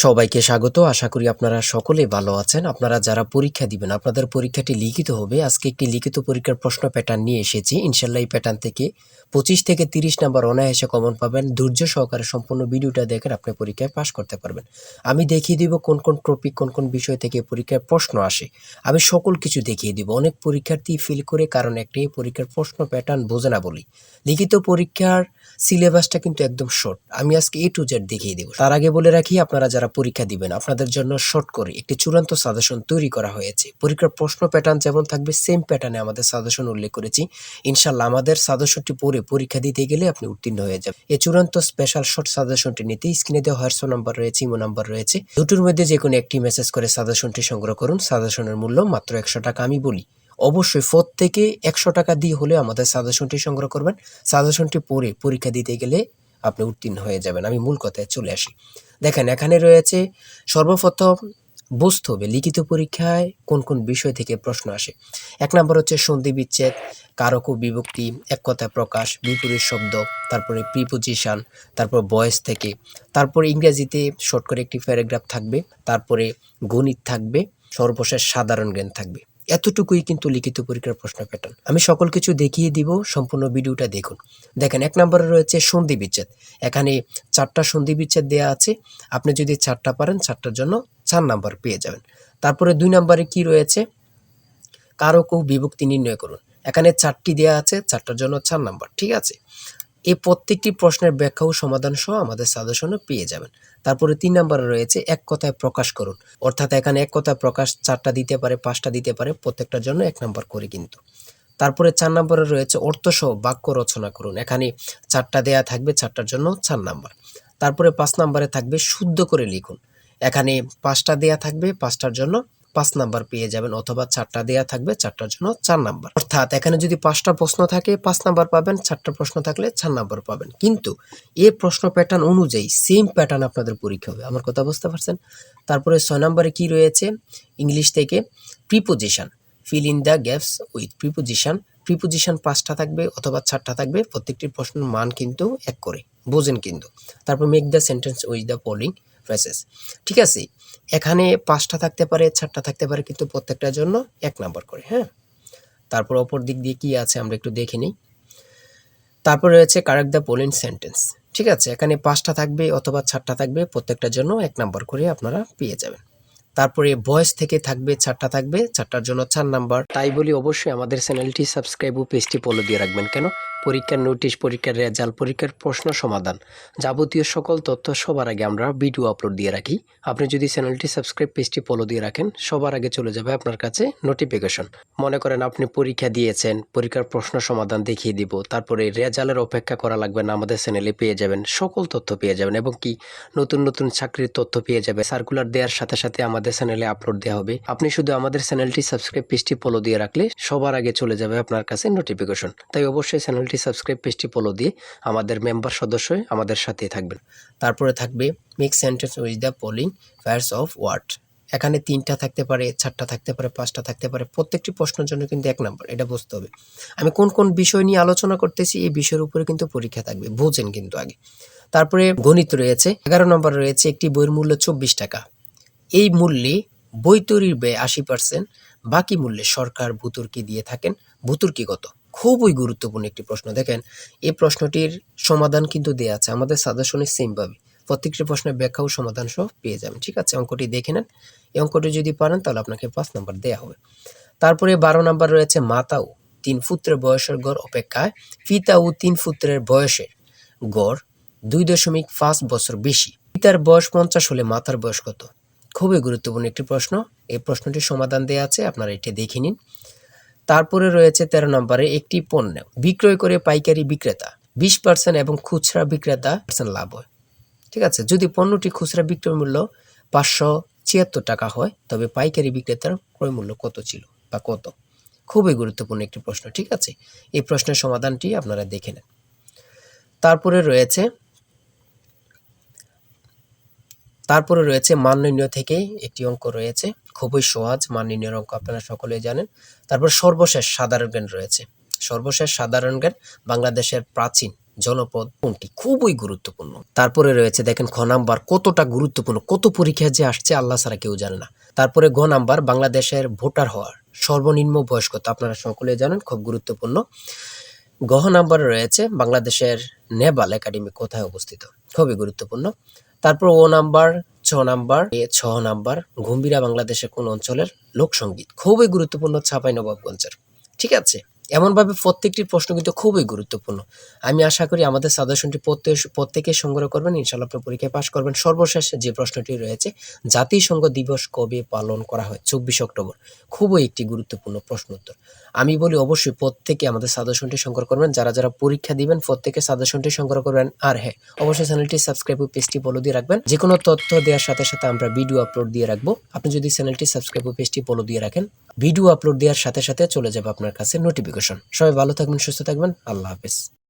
সবাইকে স্বাগত। আশা করি আপনারা সকলে ভালো আছেন। আপনারা যারা পরীক্ষা দিবেন, আপনাদের পরীক্ষাটি লিখিত হবে। আজকে একটি লিখিত পরীক্ষার প্রশ্ন প্যাটার্ন নিয়ে এসেছি। ইনশাআল্লাহ এই প্যাটার্ন থেকে 25 থেকে 30 নাম্বার অনায়াসে কমন পাবেন। ধৈর্য সহকারে সম্পূর্ণ ভিডিওটা দেখেন, আপনি পরীক্ষায় পাস করতে পারবেন। আমি দেখিয়ে দিব কোন কোন টপিক, কোন কোন বিষয় থেকে পরীক্ষায় প্রশ্ন আসে। আমি সকল কিছু দেখিয়ে দিব। অনেক পরীক্ষার্থী ফেল করে কারণ একটাই, পরীক্ষার প্রশ্ন প্যাটার্ন বোঝে না বলি। লিখিত পরীক্ষার সিলেবাসটা কিন্তু একদম শর্ট। আমি আজকে A to Z দেখিয়ে দেব। তার আগে বলে রাখি, আপনারা যারা পরীক্ষা দিবেন, আপনাদের জন্য শর্ট করে একটি চূড়ান্ত সাজেশন তৈরি করা হয়েছে। পরীক্ষার প্রশ্ন প্যাটার্ন যেমন থাকবে সেম প্যাটার্নে আমাদের সাজেশন উল্লেখ করেছি। ইনশাআল্লাহ আমাদের সাজেশনটি পড়ে পরীক্ষা দিতে গেলে আপনি উত্তীর্ণ হয়ে যাবেন। এই চূড়ান্ত স্পেশাল শর্ট সাজেশনটি নিতে স্ক্রিনে দেওয়া হোয়াটসঅ্যাপ নাম্বার রয়েছে, ইমো নাম্বার রয়েছে। দুটোর মধ্যে যে কোনো একটি মেসেজ করে সাজেশনটি সংগ্রহ করুন। সাজেশনের মূল্য মাত্র 100 টাকা। আমি বলি অবশ্যই প্রত্যেকে 100 টাকা দিয়ে হলে আমাদের সাজেশনটি সংগ্রহ করবেন। সাজেশনটি পড়ে পরীক্ষা দিতে গেলে আপনি উত্তীর্ণ হয়ে যাবেন। আমি মূল কথায় চলে আসি। দেখেন, এখানে রয়েছে সর্বপ্রথম বুঝতে হবে লিখিত পরীক্ষায় কোন কোন বিষয় থেকে প্রশ্ন আসে। 1 নম্বর হচ্ছে সন্ধি বিচ্ছেদ, কারক ও বিভক্তি, এক কথায় প্রকাশ, বিপরীত শব্দ, তারপরে প্রিপোজিশন, তারপর ভয়েস থেকে, তারপরে ইংরেজিতে শর্ট করে একটি প্যারাগ্রাফ থাকবে, তারপরে গণিত থাকবে, সর্বশেষ সাধারণ জ্ঞান থাকবে। এতটুকুই কিন্তু লিখিত পরীক্ষার প্রশ্ন প্যাটার্ন। আমি সকল কিছু দেখিয়ে দিব, সম্পূর্ণ ভিডিওটা দেখুন। দেখেন, 1 নম্বরে রয়েছে সন্ধি বিচ্ছেদ। এখানে 4টা সন্ধি বিচ্ছেদ দেওয়া আছে। আপনি যদি 4টা পারেন, 4টার জন্য 4 নাম্বার পেয়ে যাবেন। তারপরে 2 নম্বরে কি রয়েছে, কারক ও বিভক্তি নির্ণয় করুন। এখানে 4টি দেওয়া আছে, 4টার জন্য 4 নাম্বার। ঠিক আছে, এই প্রত্যেকটি প্রশ্নের ব্যাখ্যা ও সমাধান সহ আমাদের সাজেশনে পেয়ে যাবেন। তারপরে 3 নম্বরে রয়েছে এক কথায় প্রকাশ করুন। অর্থাৎ এখানে এক কথায় প্রকাশ 4টা দিতে পারে, 5টা দিতে পারে, প্রত্যেকটার জন্য 1 নাম্বার করে কিন্তু। তারপরে 4 নম্বরে রয়েছে অর্থসহ বাক্য রচনা করুন। এখানে 4টা দেয়া থাকবে, 4টার জন্য 4 নাম্বার। তারপরে 5 নম্বরে থাকবে শুদ্ধ করে লিখুন। এখানে 5টা দেয়া থাকবে, 5টার জন্য 5 নাম্বার পেয়ে যাবেন, অথবা 4টা দেয়া থাকবে, 4টার জন্য 4 নাম্বার। অর্থাৎ এখানে যদি 5টা প্রশ্ন থাকে 5 নাম্বার পাবেন, 4টা প্রশ্ন থাকলে 4 নাম্বার পাবেন। কিন্তু এই প্রশ্ন প্যাটার্ন অনুযায়ী সেম প্যাটার্ন আপনাদের পরীক্ষা হবে। আমার কথা বুঝতে পারছেন? তারপরে 6 নম্বরে কি রয়েছে, ইংলিশ থেকে preposition, fill in the gaps with preposition. Preposition 5টা থাকবে অথবা 4টা থাকবে, প্রত্যেকটি প্রশ্নের মান কিন্তু 1 করে, বোঝেন কিন্তু। তারপর make the sentence with the following phrases. ঠিক আছে, এখানে 5টা থাকতে পারে, 4টা থাকতে পারে, কিন্তু প্রত্যেকটার জন্য 1 নাম্বার করে। হ্যাঁ, তারপর অপর দিক দিয়ে কি আছে আমরা একটু দেখে নিই। তারপর রয়েছে কারেক্ট দ্য ফলোইং সেন্টেন্স। ঠিক আছে, এখানে 5টা থাকবে অথবা 4টা থাকবে, প্রত্যেকটার জন্য 1 নাম্বার করে আপনারা পেয়ে যাবেন। তারপরে ভয়েস থেকে থাকবে 4টা থাকবে, 4টার জন্য 4 নাম্বার। তাই বলি অবশ্যই আমাদের চ্যানেলটি সাবস্ক্রাইব ও পেজটি ফলো দিয়ে রাখবেন। কেন? পরীক্ষার নোটিশ, পরীক্ষার রেজাল্ট, পরীক্ষার প্রশ্ন সমাধান, যাবতীয় সকল তথ্য সবার আগে আমরা ভিডিও আপলোড দিয়ে রাখি। আপনি যদি চ্যানেলটি সাবস্ক্রাইব, পেজটি ফলো দিয়ে রাখেন, সবার আগে চলে যাবে আপনার কাছে নোটিফিকেশন। মনে করেন আপনি পরীক্ষা দিয়েছেন, পরীক্ষার প্রশ্ন সমাধান দেখিয়ে দিব, তারপরে রেজাল্টের অপেক্ষা করা লাগবে না, আমাদের চ্যানেলে পেয়ে যাবেন, সকল তথ্য পেয়ে যাবেন, এবং কি নতুন নতুন চাকরির তথ্য পেয়ে যাবে। সার্কুলার দেওয়ার সাথে সাথে আমাদের চ্যানেলে আপলোড দেওয়া হবে। আপনি শুধু আমাদের চ্যানেলটি সাবস্ক্রাইব, পেজটি ফলো দিয়ে রাখলে সবার আগে চলে যাবে আপনার কাছে নোটিফিকেশন। তাই অবশ্যই চ্যানেলটি সাবস্ক্রাইব, পেজটি ফলো দিয়ে আমাদের মেম্বার সদস্য হয়ে আমাদের সাথেই থাকবেন। তারপরে থাকবে make sentence with the following pairs of word. এখানে 3টা থাকতে পারে, 4টা থাকতে পারে, 5টা থাকতে পারে, প্রত্যেকটি প্রশ্নের জন্য কিন্তু 1 নাম্বার। এটা বুঝতে হবে। আমি কোন কোন বিষয় নিয়ে আলোচনা করতেছি, এই বিষয়ের উপরে কিন্তু পরীক্ষা থাকবে, বোঝেন কিন্তু আগে। তারপরে গণিত রয়েছে, 11 নম্বর রয়েছে একটি বইয়ের মূল্য 24 টাকা। এই মূল্যে বই তৈরির ব্যয় 80%, বাকি মূল্যে সরকার ভূতুর্কি দিয়ে থাকেন। ভূতুর্কি কত? খুবই গুরুত্বপূর্ণ একটি প্রশ্ন। দেখেন, এই প্রশ্নটির সমাধান কিন্তু দেওয়া আছে আমাদের সাজেশনে সেম ভাবে। প্রত্যেকটি প্রশ্নের ব্যাখ্যা ও সমাধান সহ পেয়ে যাবেন। ঠিক আছে, অঙ্কটি দেখে নেন। এই অঙ্কটি যদি পারেন তাহলে আপনাকে 5 নাম্বার দেওয়া হবে। তারপরে 12 নাম্বার রয়েছে মাতাও 3 পুত্রের বয়সের গড় অপেক্ষায় পিতা ও 3 পুত্রের বয়সের গড় 2.5 বছর বেশি। পিতার বয়স 50 হলে মাতার বয়স কত? খুবই গুরুত্বপূর্ণ একটি প্রশ্ন। এই প্রশ্নটির সমাধান দেওয়া আছে, আপনারা এটি দেখে নিন। তারপরে রয়েছে 13 নম্বরে একটি পণ্য বিক্রয় করে পাইকারি বিক্রেতা 20% এবং খুচরা বিক্রেতা লাভ হয়। ঠিক আছে, যদি পণ্যটি খুচরা বিক্রয় মূল্য 576 টাকা হয়, তবে পাইকারি বিক্রেতার ক্রয় মূল্য কত ছিল বা কত? খুবই গুরুত্বপূর্ণ একটি প্রশ্ন। ঠিক আছে, এই প্রশ্নের সমাধানটি আপনারা দেখে নেন। তারপরে রয়েছে মান নির্ণয় থেকে একটি অঙ্ক রয়েছে, খুবই সহজ মান নির্ণয়ের অঙ্ক, আপনারা সকলেই জানেন। তারপর সর্বশেষ সাধারণ জ্ঞান রয়েছে। সর্বশেষ সাধারণ জ্ঞান বাংলাদেশের প্রাচীন জনপদ কোনটি? খুবই গুরুত্বপূর্ণ। তারপরে রয়েছে দেখেন খ নাম্বার, কতটা গুরুত্বপূর্ণ, কত পরীক্ষা যে আসছে আল্লাহ ছাড়া কেউ জানে না। তারপরে গ নাম্বার, বাংলাদেশের ভোটার হওয়ার সর্বনিম্ন বয়স কত? আপনারা সকলে জানেন, খুব গুরুত্বপূর্ণ। গ নাম্বারে রয়েছে বাংলাদেশের নেভাল একাডেমি কোথায় অবস্থিত? খুবই গুরুত্বপূর্ণ। তারপর ও নাম্বার, ছ নাম্বার, গম্ভীরা বাংলাদেশের কোন অঞ্চলের লোকসঙ্গীত? খুবই গুরুত্বপূর্ণ, চাঁপাইনবাবগঞ্জের। ঠিক আছে, এমনভাবে প্রত্যেকটি প্রশ্ন কিন্তু খুবই গুরুত্বপূর্ণ। আমি আশা করি আমাদের সাজেশনটি প্রত্যেকে সংগ্রহ করবেন, ইনশাআল্লাহ আপনার পরীক্ষায় পাশ করবেন। সর্বশেষ যে প্রশ্নটি রয়েছে, জাতিসংঘ দিবস কবে পালন করা হয়? 24 অক্টোবর। খুবই একটি গুরুত্বপূর্ণ প্রশ্ন উত্তর। আমি বলি অবশ্যই প্রত্যেকে আমাদের সাজেশনটি সংগ্রহ করবেন। যারা যারা পরীক্ষা দিবেন প্রত্যেকে সাজেশনটি সংগ্রহ করবেন। আর হ্যাঁ, অবশ্যই চ্যানেলটি সাবস্ক্রাইব ও পেজটি ফলো দিয়ে রাখবেন। যে কোনো তথ্য দেওয়ার সাথে সাথে আমরা ভিডিও আপলোড দিয়ে রাখবো। আপনি যদি চ্যানেলটি সাবস্ক্রাইব ও পেজটি ফলো দিয়ে রাখেন, ভিডিও আপলোড দেওয়ার সাথে সাথে চলে যাবে আপনার কাছে নোটিফিকেশন। সবাই ভালো থাকবেন, সুস্থ থাকবেন। আল্লাহ হাফেজ।